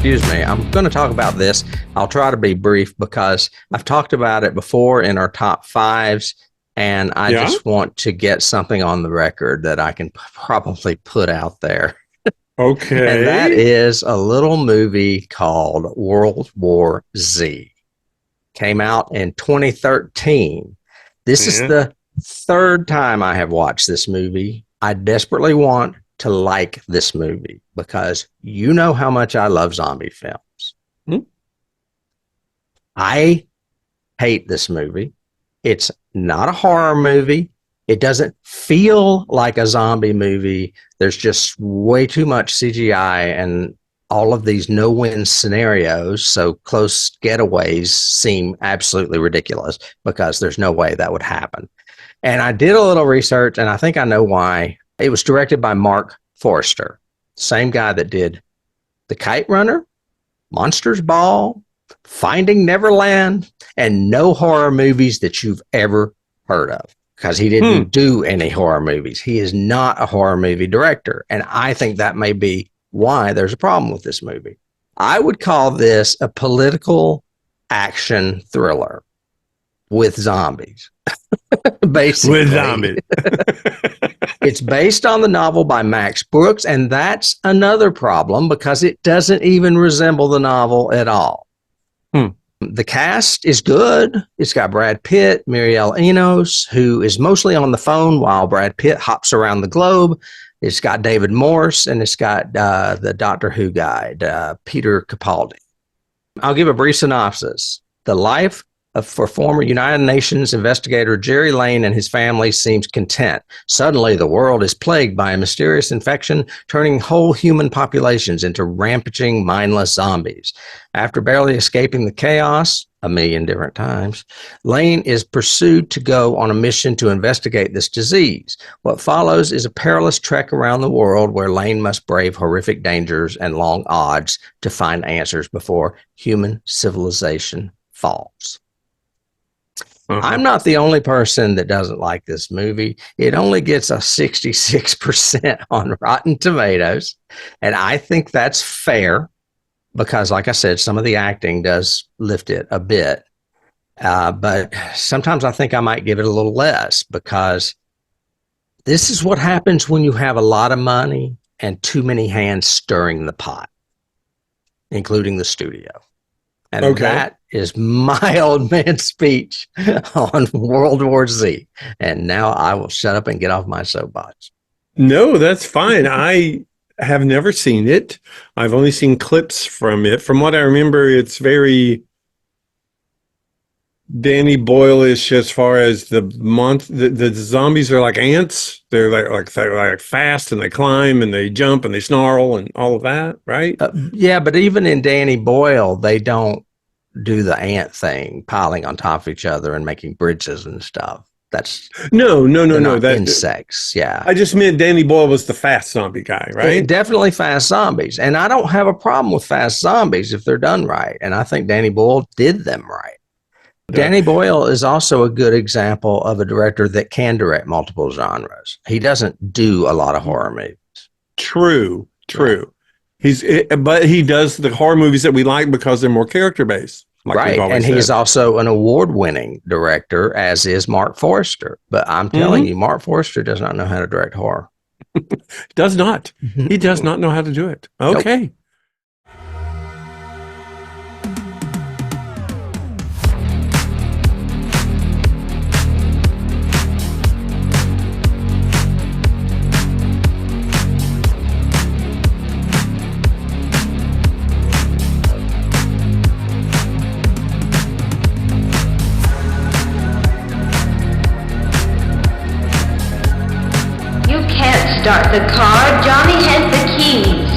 Excuse me. I'm going to talk about this. I'll try to be brief because I've talked about it before in our top fives, and I just want to get something on the record that I can probably put out there. Okay. And that is a little movie called World War Z. Came out in 2013. This is the third time I have watched this movie. I desperately want to like this movie because you know how much I love zombie films. I hate this movie. It's not a horror movie. It doesn't feel like a zombie movie. There's just way too much CGI and all of these no-win scenarios. So close getaways seem absolutely ridiculous because there's no way that would happen. And I did a little research, and I think I know why. It was directed by Mark Forster, same guy that did The Kite Runner, Monsters Ball, Finding Neverland, and no horror movies that you've ever heard of, because he didn't do any horror movies. He is not a horror movie director, and I think that may be why there's a problem with this movie. I would call this a political action thriller with zombies. Basically. With zombies. It's based on the novel by Max Brooks, and that's another problem because it doesn't even resemble the novel at all. The cast is good. It's got Brad Pitt, Muriel Enos, who is mostly on the phone while Brad Pitt hops around the globe. It's got David Morse, and it's got the Doctor Who guide, Peter Capaldi. I'll give a brief synopsis. The life for former United Nations investigator Gerry Lane and his family seems content. Suddenly, the world is plagued by a mysterious infection, turning whole human populations into rampaging, mindless zombies. After barely escaping the chaos, 1,000,000 different times, Lane is pursued to go on a mission to investigate this disease. What follows is a perilous trek around the world where Lane must brave horrific dangers and long odds to find answers before human civilization falls. I'm not the only person that doesn't like this movie. It only gets a 66% on Rotten Tomatoes, and I think that's fair because, like I said, some of the acting does lift it a bit. But sometimes I think I might give it a little less because this is what happens when you have a lot of money and too many hands stirring the pot, including the studio. And that is my old man speech on World War Z. And now I will shut up and get off my soapbox. No, that's fine. I have never seen it. I've only seen clips from it. From what I remember, it's very Danny Boyle-ish as far as the zombies are like ants. They're like fast, and they climb and they jump and they snarl and all of that, right? Yeah, but even in Danny Boyle, they don't do the ant thing, piling on top of each other and making bridges and stuff. That's no. That's insects. Yeah, I just meant Danny Boyle was the fast zombie guy, right? Definitely fast zombies, and I don't have a problem with fast zombies if they're done right. And I think Danny Boyle did them right. Danny Boyle is also a good example of a director that can direct multiple genres. He doesn't do a lot of horror movies. True. But he does the horror movies that we like because they're more character based. Right. And he's also an award-winning director, as is Mark Forster. But I'm telling you, Mark Forster does not know how to direct horror. Does not. He does not know how to do it. Okay. Nope. Start the car. Johnny has the keys.